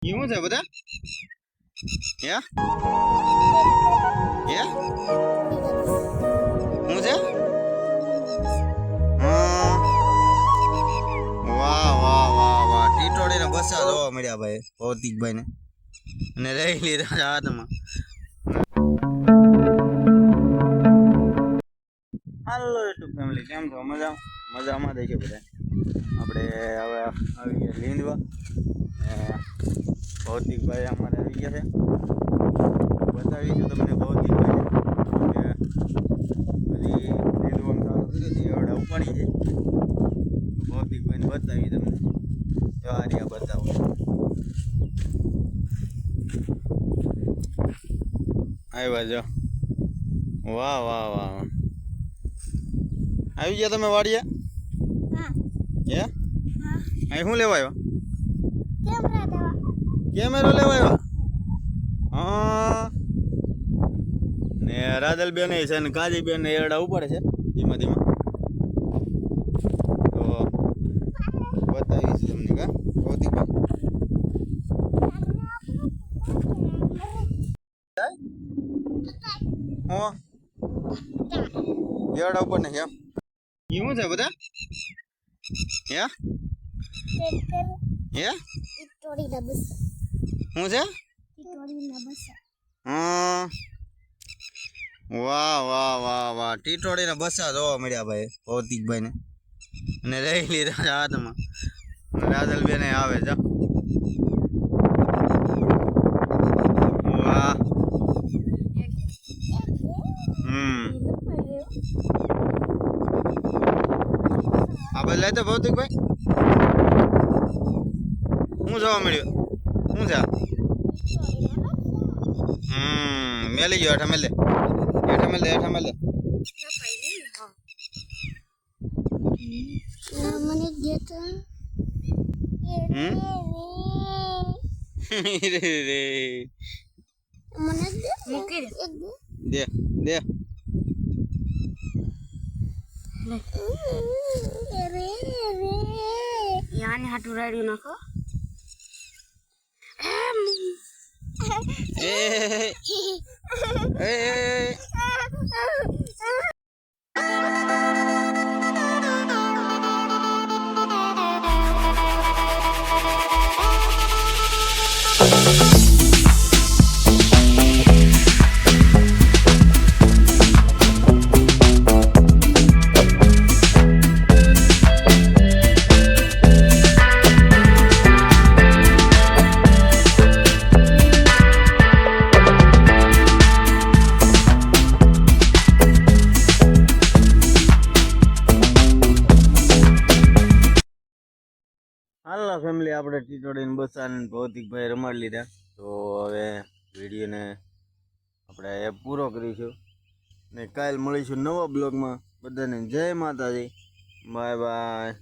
શું છે બધા? હે હે શું છે? હા. વાહ વાહ વાહ વાહ, ટીટોડીને બસા જોવા મળ્યા ભાઈ ભૌતિકભાઈ ને, અને રહી લીધા હાથમાં. હાલો યુટ્યુબ ફેમિલી, કેમ છો? મજામાં થઈ છે બધા. આપણે હવે આવી ગયા લીંદવા. ભૌતિકભાઈ અમારે આવી ગયા છે. બતાવીશું તમને ભૌતિકભાઈ બધી લીંદવાનું ચાલુ કર્યું છે. એવડા ઉપાડી છે. ભૌતિકભાઈને બતાવી તમને. જો આ રહ્યા બતાવો. આવ્યા જો. વાહ વાહ વાહ, આવી ગયા તમે વાડિયા? હે અહીં શું લેવા આવ્યા? કેમેરો લેવા આવ્યા? હા. ને રાદલબેન છે ને કાજીબેન એરડા ઉપાડે છે ધીમા ધીમા. તો બતાવીશ તમને કા ભૌતિકભાઈ. હું એરડા ઉપર ને એમ શું છે બધા? હે હે શું છે? હા. વાહ વાહ વાહ વાહ, ટીટોડીને બસા જોવા મળ્યા ભાઈ ભૌતિકભાઈ ને, અને રહી લીધા હાથમાં. રાદલબેન આવે છે. વાહ. આ બદલાય તો ભૌતિકભાઈ શું જોવા મળ્યું? શું છે? મેલી ગયો. હેઠા મેલે, હેઠા મેલે, હેઠા મેલે. દે દે. યાને હાટુ રાડ્યું નાખો. એ એ હાલો ફેમિલી, આપણે ટીટોડીને બસાને ભૌતિકભાઈ રમાડી લીધા. તો હવે વિડીયોને આપણે પૂરો કરીશું ને કાલ મળીશું નવા બ્લોગમાં. બધાને જય માતાજી, બાય બાય.